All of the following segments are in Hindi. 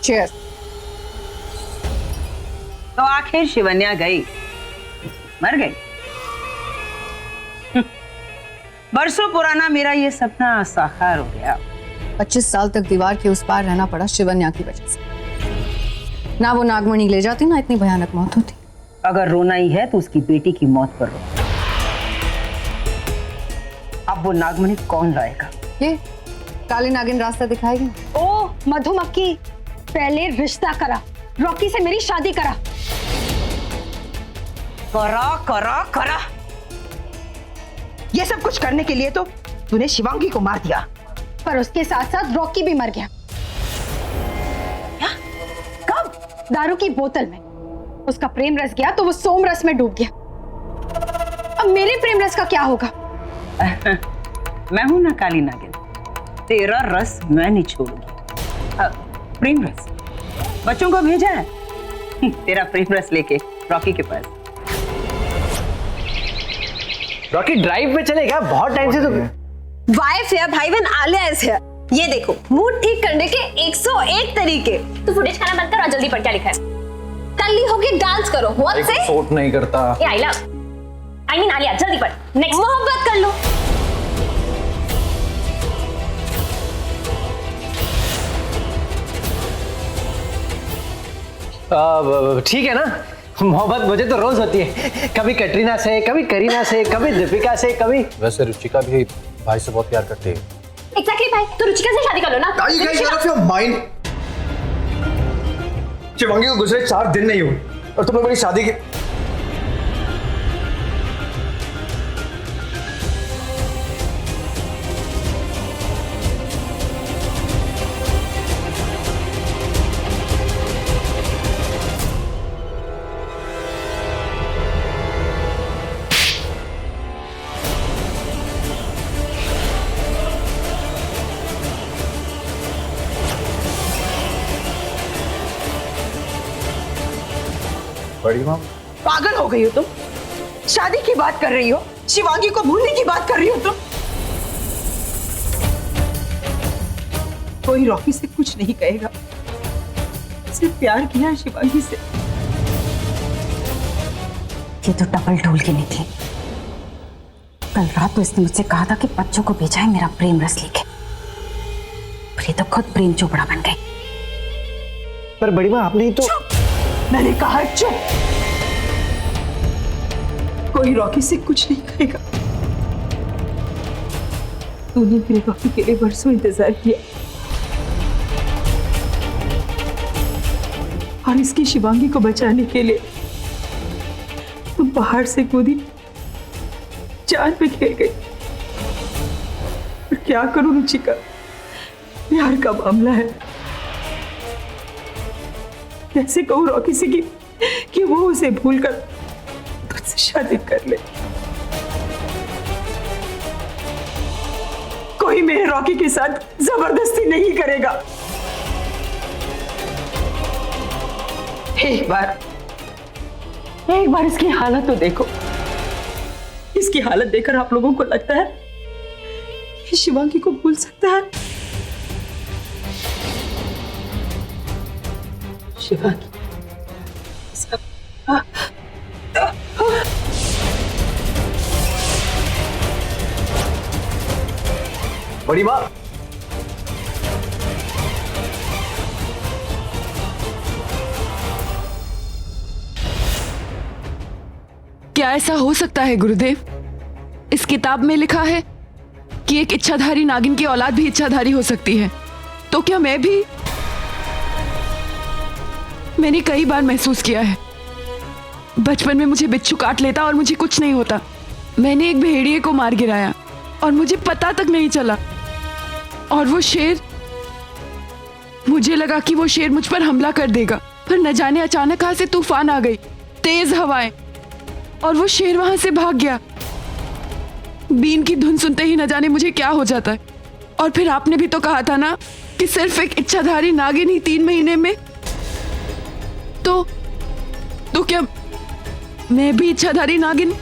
चीयर्स। तो आखिर शिवन्या गई, मर गई। बरसों पुराना मेरा ये सपना साकार हो गया। 25 साल तक दीवार के उस पार रहना पड़ा शिवन्या की वजह से। ना वो नागमणि ले जाती ना इतनी भयानक मौत होती। अगर रोना ही है तो उसकी बेटी की मौत पर रो। अब वो नागमणि कौन लाएगा? ये काली नागिन रास्ता दिखाएगी। ओ मधुमक्खी, पहले रिश्ता करा, रॉकी से मेरी शादी करा। करा करा करा, ये सब कुछ करने के लिए तो तूने शिवांगी को मार दिया, पर उसके साथ साथ रॉकी भी मर गया। क्या? कब? दारू की बोतल में। उसका प्रेम रस गया तो वो सोम रस में डूब गया। अब मेरे प्रेम रस का क्या होगा? मैं हूं ना काली नागिन, तेरा रस मैं नहीं छोड़ूंगी। प्रेम रस बच्चों को भेजा है तेरा प्रेम रस लेके रॉकी के पास। रॉकी ड्राइव पे चलेगा? बहुत टाइम से तो वाइफ या भाई बहन आलिया इज हियर। ये देखो, मूड ठीक करने के 101 तरीके। तो फुटेज खाना बंद करो, जल्दी पढ़ क्या लिखा है। कल्ली होके डांस करो। व्हाट से? सूट नहीं करता। ये आई मीन आलिया, जल्दी पढ़। नेक्स्ट, मोहब्बत कर लो। ठीक है ना, मोहब्बत मुझे तो रोज होती है, कभी कटरीना से, कभी करीना से, कभी दीपिका से, कभी। वैसे रुचिका भी भाई से बहुत प्यार करती है। एग्जैक्टली भाई, तो रुचिका से शादी कर लो ना। Are you guys out of your mind? Shivangi को गुजरे 4 दिन नहीं हुए और तुम लोग मेरी शादी की। बड़ी माँ, पागल हो गई हो तुम? शादी की बात कर रही हो, शिवांगी को भूलने की बात कर रही हो तुम? कोई रॉकी से कुछ नहीं कहेगा, सिर्फ प्यार किया है शिवांगी से। ये तो डबल ढोल की निकली। कल रात तो इसने मुझसे कहा था कि बच्चों को भेजा है मेरा प्रेम रस लेके, पर ये तो खुद प्रेम चोपड़ा बन गई। पर बड़ी माँ आपने ही तो। मैंने कहा चुप। कोई रॉकी से कुछ नहीं कहेगा। तूने मेरे रॉकी के लिए बरसों इंतजार किया और इसकी शिवांगी को बचाने के लिए तुम पहाड़ से कूदी, जान पे खेल गई। पर क्या करूं रुचिका, प्यार का मामला है। कैसे कहूं रॉकी से कि वो उसे भूलकर तुझसे शादी कर ले। कोई मेरे रॉकी के साथ जबरदस्ती नहीं करेगा। एक बार इसकी हालत तो देखो। इसकी हालत देखकर आप लोगों को लगता है कि शिवांगी को भूल सकता है? शिवांगी बड़ी माँ, क्या ऐसा हो सकता है गुरुदेव? इस किताब में लिखा है कि एक इच्छाधारी नागिन की औलाद भी इच्छाधारी हो सकती है, तो क्या मैं भी? मैंने कई बार महसूस किया है, बचपन में मुझे बिच्छू काट लेता और मुझे कुछ नहीं होता। मैंने एक भेड़िए को मार गिराया और मुझे पता तक नहीं चला। और वो शेर, मुझे लगा कि वो शेर मुझ पर हमला कर देगा, पर न जाने अचानक कहां से तूफान आ गई, तेज हवाएं, और वो शेर वहां से भाग गया। बीन की धुन सुनते ही न जाने मुझे क्या हो जाता है। और फिर आपने भी तो कहा था ना कि सिर्फ एक इच्छाधारी नागिन ही 3 महीने में। तो क्या मैं भी इच्छाधारी नागिन?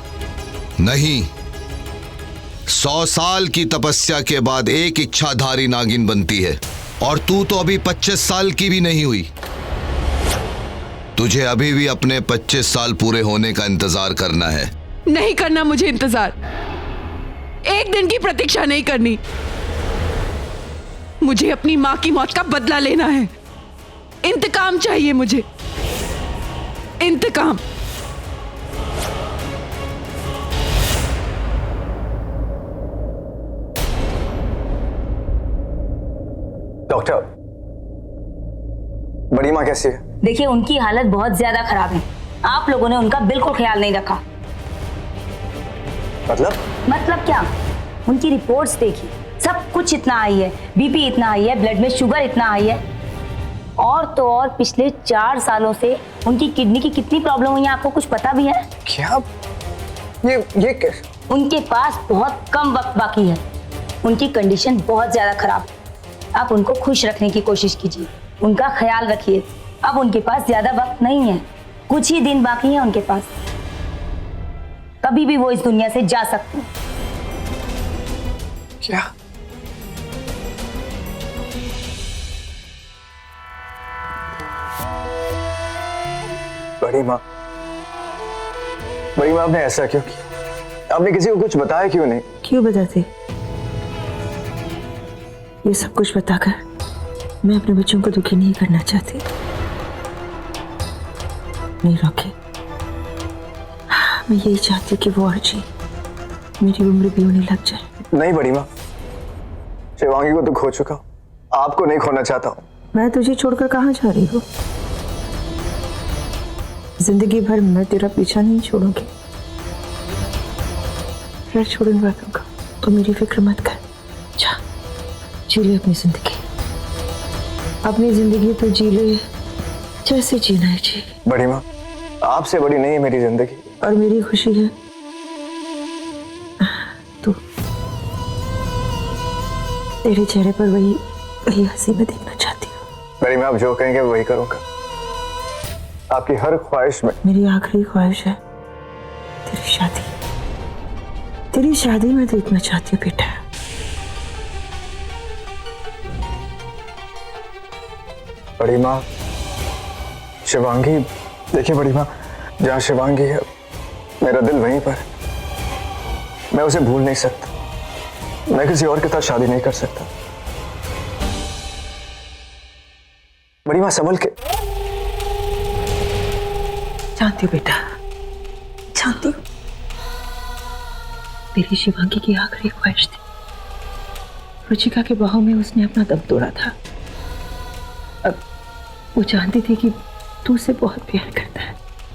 नहीं, 100 साल की तपस्या के बाद एक इच्छाधारी नागिन बनती है। और तू तो अभी 25 साल की भी नहीं हुई। तुझे अभी भी अपने 25 साल पूरे होने का इंतजार करना है। नहीं करना मुझे इंतजार, एक दिन की प्रतीक्षा नहीं करनी। मुझे अपनी मां की मौत का बदला लेना है। इंतकाम चाहिए मुझे, इंतकाम। डॉक्टर, बड़ी माँ कैसी है? देखिए, उनकी हालत बहुत ज्यादा खराब है। आप लोगों ने उनका बिल्कुल ख्याल नहीं रखा। मतलब क्या? उनकी रिपोर्ट्स देखिए, सब कुछ इतना हाई है, बीपी इतना हाई है, ब्लड में शुगर इतना हाई है। और तो और पिछले 4 सालों से उनकी किडनी की कितनी प्रॉब्लम हुई है, आपको कुछ पता भी है? क्या? ये उनके पास बहुत कम वक्त बाकी है। उनकी कंडीशन बहुत ज्यादा खराब है। आप उनको खुश रखने की कोशिश कीजिए, उनका ख्याल रखिए। अब उनके पास ज्यादा वक्त नहीं है, कुछ ही दिन बाकी है उनके पास। कभी भी वो इस दुनिया से जा सकते हैं। क्या? बड़ी माँ, आपने ऐसा क्यों किया? आपने किसी को कुछ बताया क्यों नहीं? क्यों बताते? ये सब कुछ बताकर मैं अपने बच्चों को दुखी नहीं करना चाहती। नहीं रॉकी, मैं यही चाहती कि वो और जी मेरी उम्र भी होने लग जाए। नहीं बड़ी माँ, शिवांगी को तो खो चुका हूँ, आपको नहीं खोना चाहता हूँ। मैं तुझे छोड़कर कहाँ जा रही हूँ? जिंदगी भर मैं तेरा पीछा नहीं छोड़ूंगी। फिर छोड़ूंगा तुमको, तो मेरी फिक्र मत कर। जा, जी ले अपनी जिंदगी। अपनी जिंदगी तो जी ले जैसे जीना है जी। बड़ी माँ, आपसे बड़ी नहीं है मेरी जिंदगी। और मेरी खुशी है तू। तेरे चेहरे पर वही हंसी मैं देखना चाहती हूँ। बड़ी माँ, आप जो कहेंगे वही करूँगा। आपकी हर ख्वाहिश में। मेरी आखिरी ख्वाहिश है तेरी शादी मैं देखना चाहती हूँ बेटा। बड़ी माँ, शिवांगी, देखिए बड़ी माँ, जहाँ शिवांगी है मेरा दिल वहीं पर। मैं उसे भूल नहीं सकता। मैं किसी और के साथ शादी नहीं कर सकता। बड़ी माँ, संभल के। जानती हूँ बेटा, जानती हूँ तेरी शिवांगी की आखिरी ख्वाहिश थी। रुचिका के बाहों में उसने अपना दम तोड़ा था। अब वो जानती थी कि तू उसे बहुत प्यार करता है।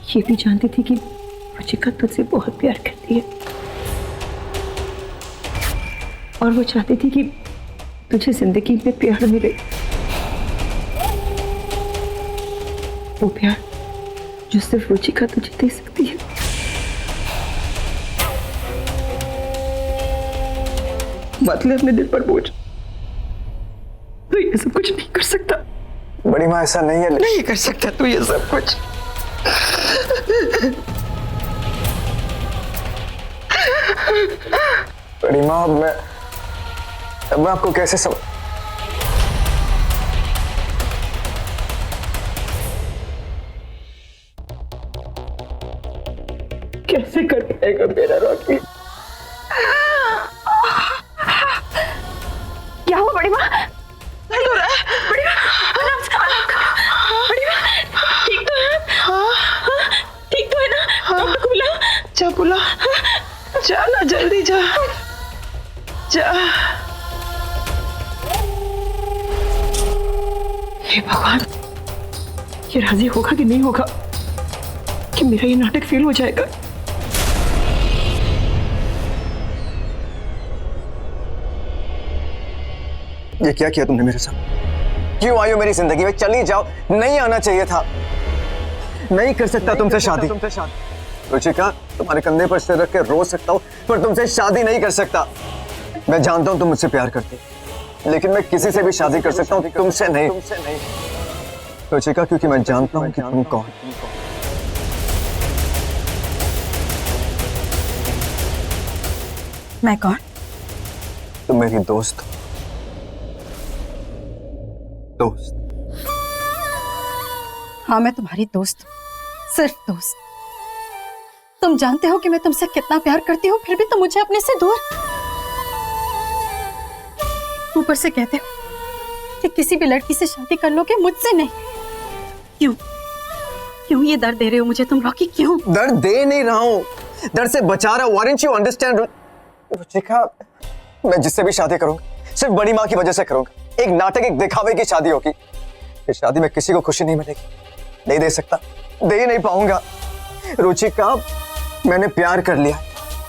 ये भी जानती थी कि रुचिका तुझसे बहुत प्यार करती है। और वो चाहती थी कि तुझे जिंदगी में प्यार मिले, वो प्यार जो सिर्फ रुचिका तुझे दे सकती है। मत ले अपने दिल पर बोझ। तू ये सब कुछ नहीं कर सकता। बड़ी माँ, ऐसा नहीं है। नहीं कर सकता तू ये सब कुछ। बड़ी माँ, अब मैं आपको कैसे कैसे कर पाएगा मेरा रॉकी? क्या हुआ बड़ी माँ? दर्द हो रहा है? बड़ी माँ, बड़ी माँ, ठीक तो है? हाँ, ठीक तो है ना? डॉक्टर को बुलाओ। जा बुला, जा ना, जल्दी जा, जा। हे भगवान, ये राजी होगा कि नहीं होगा कि मेरा ये नाटक फेल हो जाएगा? ये क्या किया तुमने मेरे साथ? क्यों आई हो मेरी जिंदगी में? चली जाओ। नहीं आना चाहिए था। नहीं कर सकता तुमसे शादी। रुचिका, तुम्हारे कंधे पर सिर रख के रो सकता हूँ, पर तुमसे शादी नहीं कर सकता। मैं जानता हूँ तुम मुझसे प्यार करती, लेकिन मैं किसी से भी शादी कर सकता हूँ, तुमसे नहीं। रुचिका, क्योंकि मैं जानता हूँ कि तुम कौन। मैं कौन? तुम मेरी दोस्त हो। दोस्त। हाँ, मैं तुम्हारी दोस्त हूँ, सिर्फ दोस्त। तुम जानते हो कि मैं तुमसे कितना प्यार करती हूँ, फिर भी तुम मुझे अपने से दूर, ऊपर से कहते हो कि किसी भी लड़की से शादी कर लोगे, मुझसे नहीं। क्यों क्यों ये दर्द दे रहे हो मुझे तुम रॉकी? क्यों? दर्द दे नहीं रहा हूँ, दर्द से बचा रहा हूँ। Why don't you understand? Ruchika, मैं जिससे भी शादी करूंगा सिर्फ बड़ी माँ की वजह से करूंगा। एक नाटक, एक दिखावे की शादी होगी। इस शादी में किसी को खुशी नहीं मिलेगी, नहीं दे सकता, दे ही नहीं पाऊंगा। रुचिका, मैंने प्यार कर लिया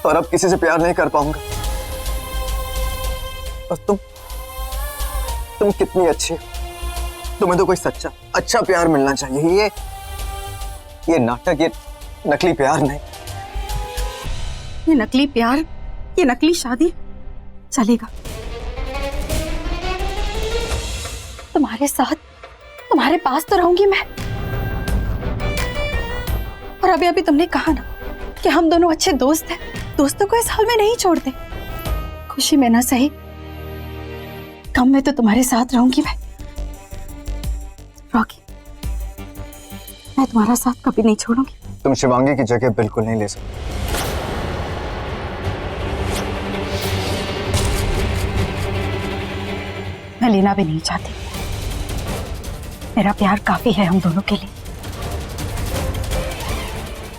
और अब किसी से प्यार नहीं कर पाऊंगा। और तुम कितनी अच्छी हो, तुम्हें तो कोई सच्चा अच्छा प्यार मिलना चाहिए। ये नाटक, ये नकली प्यार नहीं। ये नकली प्यार, ये नकली शादी चलेगा? तुम्हारे साथ, तुम्हारे पास तो रहूंगी मैं। और अभी अभी तुमने कहा ना कि हम दोनों अच्छे दोस्त हैं। दोस्तों को इस हाल में नहीं छोड़ते। खुशी में ना सही, गम में तो तुम्हारे साथ रहूंगी मैं। रॉकी, मैं तुम्हारा साथ कभी नहीं छोड़ूंगी। तुम शिवांगी की जगह बिल्कुल नहीं ले सकते। मैं लेना भी नहीं चाहती। मेरा प्यार काफी है हम दोनों के लिए।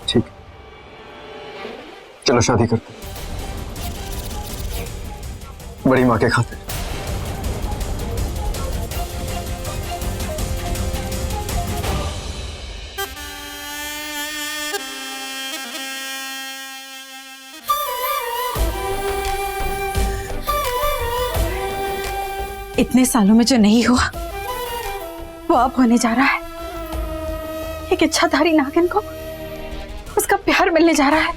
ठीक, चलो शादी करते हैं, बड़ी माँ के खातिर। इतने सालों में जो नहीं हुआ वो अब होने जा रहा है। एक इच्छाधारी नागिन को उसका प्यार मिलने जा रहा है।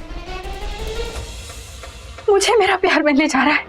मुझे मेरा प्यार मिलने जा रहा है।